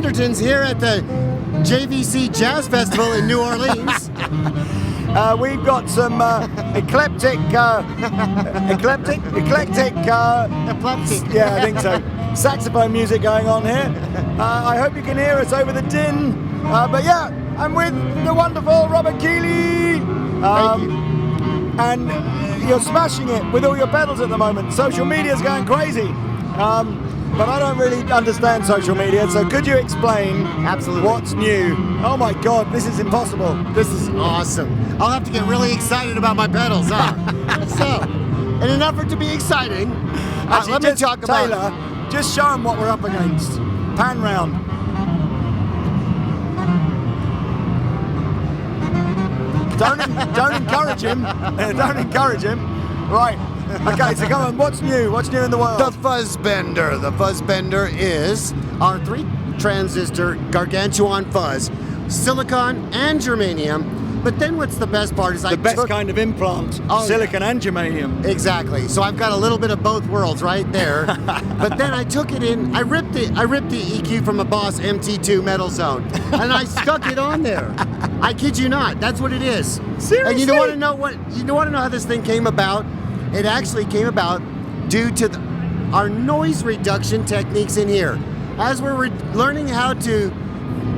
Andertons here at the JVC Jazz Festival in New Orleans. We've got some eclectic, yeah, I think so, saxophone music going on here. I hope you can hear us over the din. But yeah, I'm with the wonderful Robert Keeley. Thank you. And you're smashing it with all your pedals at the moment. Social media's going crazy. But I don't really understand social media, so could you explain Absolutely. what's new? Oh my God, this is impossible. This is awesome. I'll have to get really excited about my pedals, huh? So, in an effort to be exciting, Actually, let me talk about... Taylor, just show them what we're up against. Pan round. Don't encourage him. Don't encourage him. Right. Okay, so come on, what's new? What's new in the world? The Fuzzbender. The Fuzzbender is our 3-transistor gargantuan fuzz, silicon and germanium. But then what's the best part is the best kind of implant, silicon and germanium. Exactly. So I've got a little bit of both worlds right there. But then I took it in. I ripped the EQ from a Boss MT2 Metal Zone, and I stuck it on there. I kid you not. That's what it is. Seriously? And you want to know what? You want to know how this thing came about? It actually came about due to our noise reduction techniques in here. As we're learning how to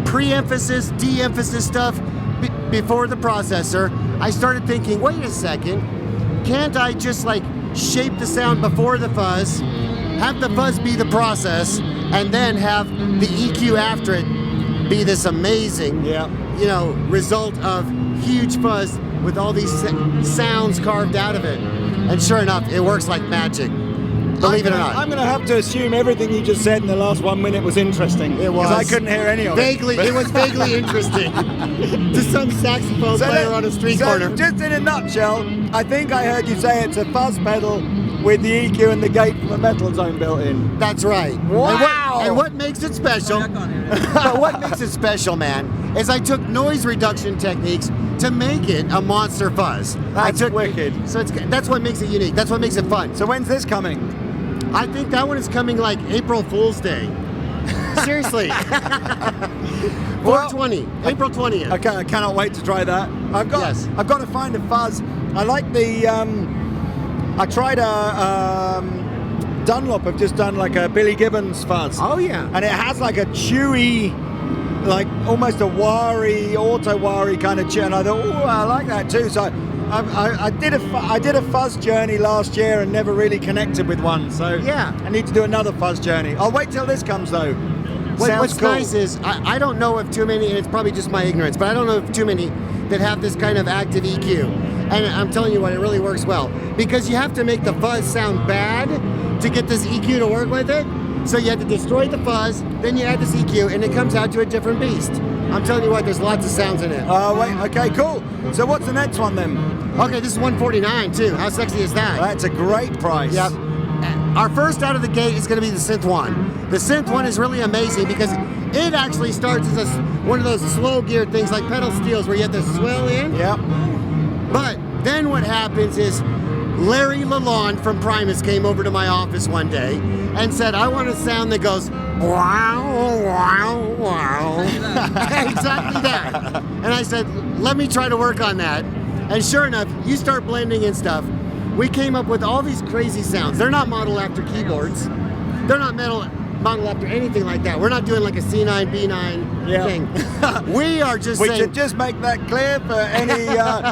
pre-emphasis, de-emphasis stuff before the processor, I started thinking, wait a second, can't I just like shape the sound before the fuzz, have the fuzz be the process, and then have the EQ after it be this amazing, result of huge fuzz with all these sounds carved out of it. And sure enough, it works like magic. Believe it or not. I'm going to have to assume everything you just said in the last 1 minute was interesting. It was. Because I couldn't hear any of it. It was vaguely interesting to some saxophone player on a street corner. Just in a nutshell, I think I heard you say it's a fuzz pedal with the EQ and the gate from a Metal Zone built in. That's right. Wow! And what makes it special, but what makes it special, man, is I took noise reduction techniques to make it a monster fuzz. That's wicked. So that's what makes it unique. That's what makes it fun. So when's this coming? I think that one is coming like April Fool's Day. Seriously. 4/20, April 20th. Okay, I cannot wait to try that. I've got to find a fuzz. I like the. I tried a Dunlop. Have just done like a Billy Gibbons fuzz. Oh yeah. And it has like a chewy, like almost a wiry, auto-wiry kind of chew. And I thought, oh, I like that too. So I did a fuzz journey last year and never really connected with one. So yeah, I need to do another fuzz journey. I'll wait till this comes though. What's cool. Nice is I don't know of too many, and it's probably just my ignorance, but I don't know of too many that have this kind of active EQ. And I'm telling you what, it really works well. Because you have to make the fuzz sound bad to get this EQ to work with it. So you have to destroy the fuzz, then you add this EQ, and it comes out to a different beast. I'm telling you what, there's lots of sounds in it. Oh, wait, okay, cool. So what's the next one then? Okay, this is $149 too. How sexy is that? That's a great price. Yep. Our first out of the gate is going to be the Synth One. The Synth One is really amazing because it actually starts as one of those slow geared things like pedal steels where you have to swell in. Yep. But then what happens is Larry Lalonde from Primus came over to my office one day and said, I want a sound that goes wow, wow, wow. Exactly that. And I said, let me try to work on that. And sure enough, you start blending and stuff. We came up with all these crazy sounds. They're not modeled after keyboards. They're not modeled after anything like that. We're not doing like a C9, B9 thing. We are just saying... We should just make that clear for any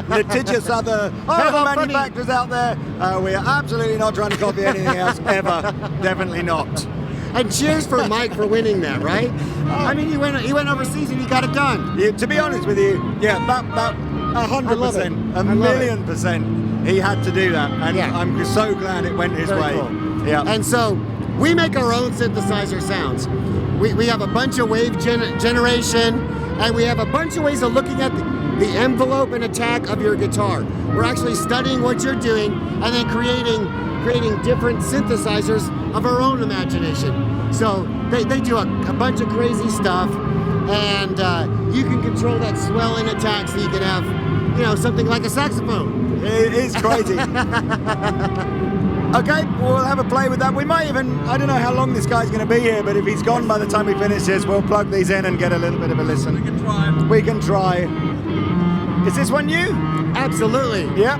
litigious other pedal manufacturers out there. We are absolutely not trying to copy anything else, ever. Definitely not. And cheers for Mike for winning that, right? I mean, he went overseas and he got it done. Yeah, to be honest with you, yeah, that 100%, a million %. He had to do that, and I'm so glad it went his way. Cool. Yeah. And so we make our own synthesizer sounds. We have a bunch of wave generation, and we have a bunch of ways of looking at the envelope and attack of your guitar. We're actually studying what you're doing and then creating different synthesizers of our own imagination. So they do a bunch of crazy stuff, and you can control that swell in attack so you can have, something like a saxophone. It is crazy. Okay, we'll have a play with that. We might even, I don't know how long this guy's going to be here, but if he's gone by the time we finish this, we'll plug these in and get a little bit of a listen. We can try. We can try. Is this one new? Absolutely. Yeah.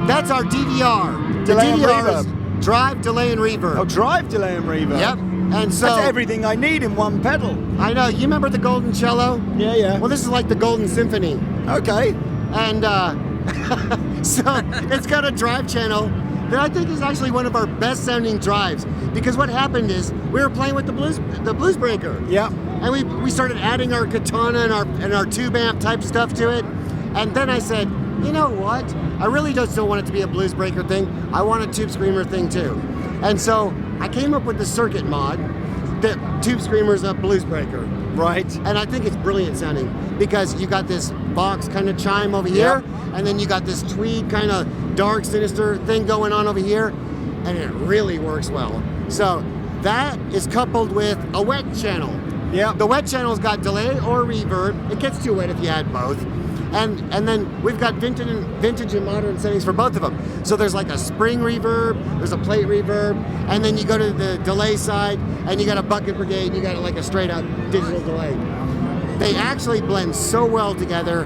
That's our DVR. Delay and the DVR is reverb. drive, delay, and reverb. Oh, drive, delay, and reverb. Yep. And so That's everything I need in one pedal. I know. You remember the Golden Cello? Yeah, yeah. Well, this is like the Golden Symphony. Okay. And so it's got a drive channel that I think is actually one of our best sounding drives, because what happened is we were playing with the blues breaker. Yeah. And we started adding our katana and our tube amp type stuff to it. And then I said, you know what? I really don't still want it to be a blues breaker thing. I want a tube screamer thing too. And so I came up with the circuit mod that tube screamer's a blues breaker. Right. And I think it's brilliant sounding, because you got this Vox kind of chime over here, and then you got this tweed kind of dark, sinister thing going on over here, and it really works well. So that is coupled with a wet channel. Yeah. The wet channel's got delay or reverb. It gets too wet if you add both. And then we've got vintage and modern settings for both of them. So there's like a spring reverb, there's a plate reverb, and then you go to the delay side and you got a bucket brigade, and you got like a straight out digital delay. They actually blend so well together,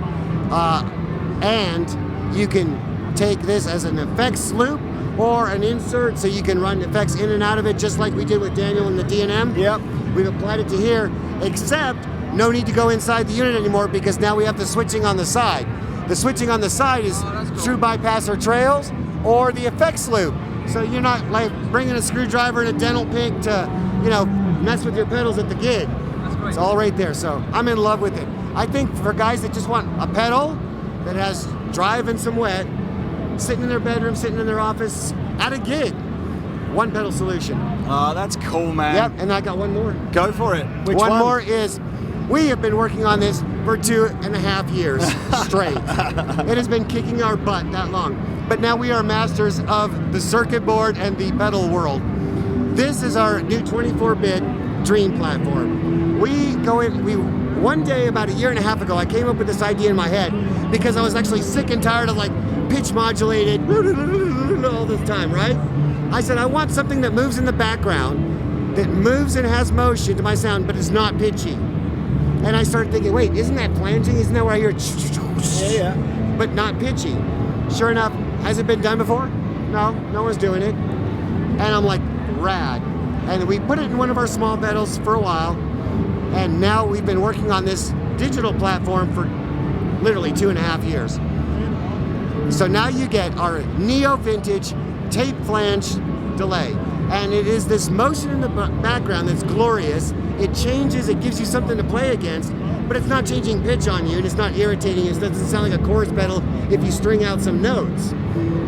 and you can take this as an effects loop or an insert, so you can run effects in and out of it, just like we did with Daniel and the D&M. Yep. We've applied it to here, except no need to go inside the unit anymore, because now we have the switching on the side. The switching on the side is true bypass or trails or the effects loop. So you're not like bringing a screwdriver and a dental pick to, mess with your pedals at the gig. It's all right there. So I'm in love with it. I think for guys that just want a pedal that has drive and some wet, sitting in their bedroom, sitting in their office, at a gig, one pedal solution. Oh, that's cool, man. Yep, and I got one more. Go for it. Which one one? more is, we have been working on this for 2.5 years straight. It has been kicking our butt that long. But now we are masters of the circuit board and the pedal world. This is our new 24-bit dream platform. One day about 1.5 years ago, I came up with this idea in my head, because I was actually sick and tired of like pitch modulated all this time, right? I said, I want something that moves in the background, that moves and has motion to my sound, but is not pitchy. And I started thinking, wait, isn't that flanging? Isn't that where I hear Yeah. but not pitchy? Sure enough, has it been done before? No, no one's doing it. And I'm like, rad. And we put it in one of our small pedals for a while, and now we've been working on this digital platform for literally 2.5 years. So now you get our neo-vintage tape flange delay. And it is this motion in the background that's glorious. It changes, it gives you something to play against, but it's not changing pitch on you, and it's not irritating. It doesn't sound like a chorus pedal if you string out some notes.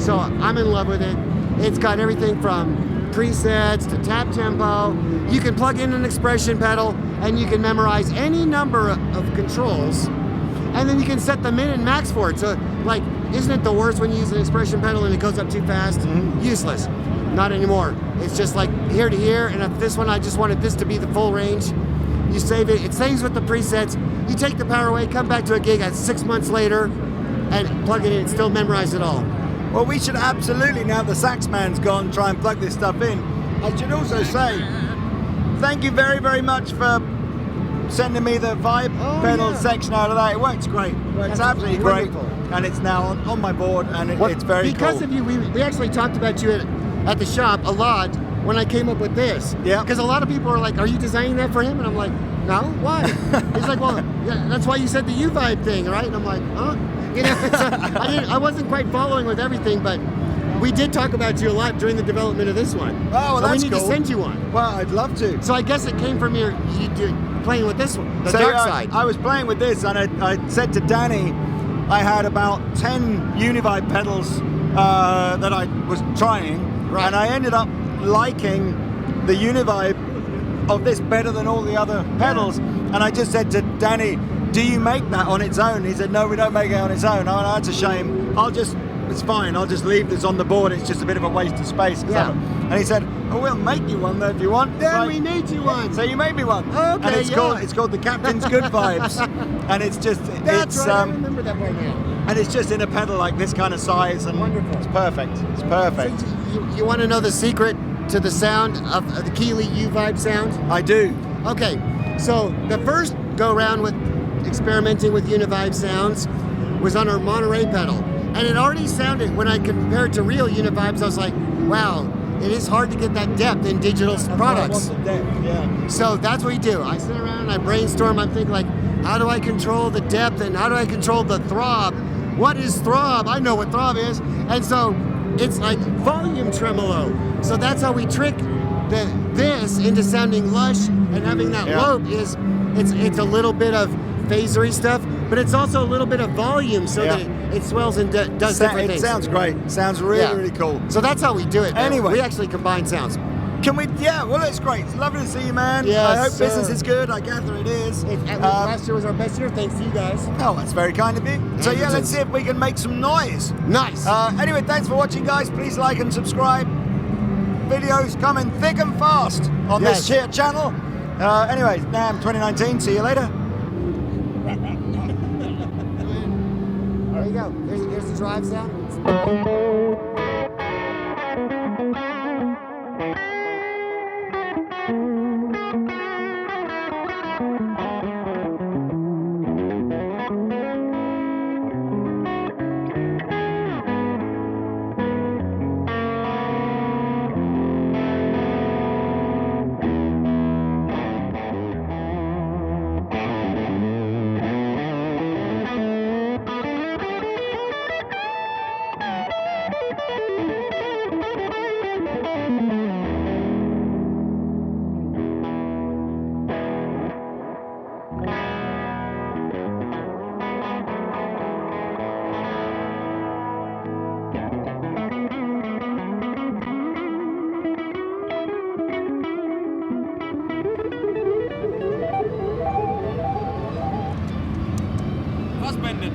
So I'm in love with it. It's got everything from presets to tap tempo. You can plug in an expression pedal, and you can memorize any number of controls, and then you can set the min and max for it. So, like, isn't it the worst when you use an expression pedal and it goes up too fast? Mm-hmm. Useless. Not anymore. It's just like here to here, and if this one, I just wanted this to be the full range. You save it, it saves with the presets. You take the power away, come back to a gig at 6 months later, and plug it in, still memorize it all. Well, we should absolutely, now the sax man's gone, try and plug this stuff in. I should also say, thank you very, very much for sending me the vibe pedal section out of that. It works great. It's absolutely great. Wonderful. And it's now on my board, and it's very because cool. of you, we actually talked about you at the shop a lot when I came up with this. Yeah. Because a lot of people are like, are you designing that for him? And I'm like, no, why? He's like, well, yeah, that's why you said the U-Vibe thing, right? And I'm like, huh? I wasn't quite following with everything, but we did talk about you a lot during the development of this one. Oh, well, so that's we need cool. to send you one. Well, I'd love to. So I guess it came from you playing with this one, the dark side. I was playing with this, and I said to Danny, I had about 10 Univibe pedals that I was trying, Right. and I ended up liking the Univibe of this better than all the other pedals. And I just said to Danny, do you make that on its own? He said, no, we don't make it on its own. Oh, no, that's a shame. It's fine. I'll just leave this on the board. It's just a bit of a waste of space. Yeah. And he said, oh, we'll make you one though if you want. Then Like, we made you one. so you made me one. Okay, and it's yeah. called the Captain's Good Vibes. And it's just, That's it's right, I remember that right now. and it's just in a pedal like this kind of size, and Wonderful. it's perfect. It's perfect. So you want to know the secret to the sound of the Keeley U-Vibe sound? I do. Okay, so the first go around with experimenting with Univibe sounds was on our Monterey pedal, and it already sounded, when I compared to real Univibes, I was like, wow, it is hard to get that depth in digital products. I want the depth, yeah. So that's what we do. I sit around and I brainstorm. I'm thinking like, how do I control the depth and how do I control the throb? What is throb? I know what throb is. And so it's like volume tremolo. So that's how we trick this into sounding lush, and having that lope is, it's a little bit of phasery stuff, but it's also a little bit of volume so that it swells and does different things. It sounds great. Sounds really, really cool. So that's how we do it, man. Anyway. We actually combine sounds. Can we? Yeah, well, it's great. It's lovely to see you, man. Yes, I hope sir. business is good. I gather it is. Last year was our best year, thanks to you guys. Oh, that's very kind of you. So yeah, Andertons. let's see if we can make some noise. Nice. Anyway, thanks for watching, guys. Please like and subscribe. Videos coming thick and fast on this here channel. Anyway, NAMM 2019. See you later. There you go. Here's the drive sound.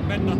Bender.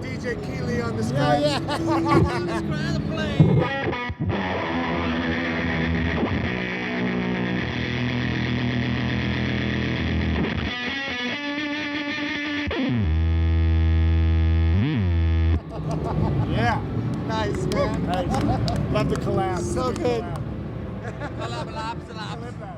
DJ Keeley on the screen. Yeah. Nice, man. Nice. Love the collab. So good. Collab.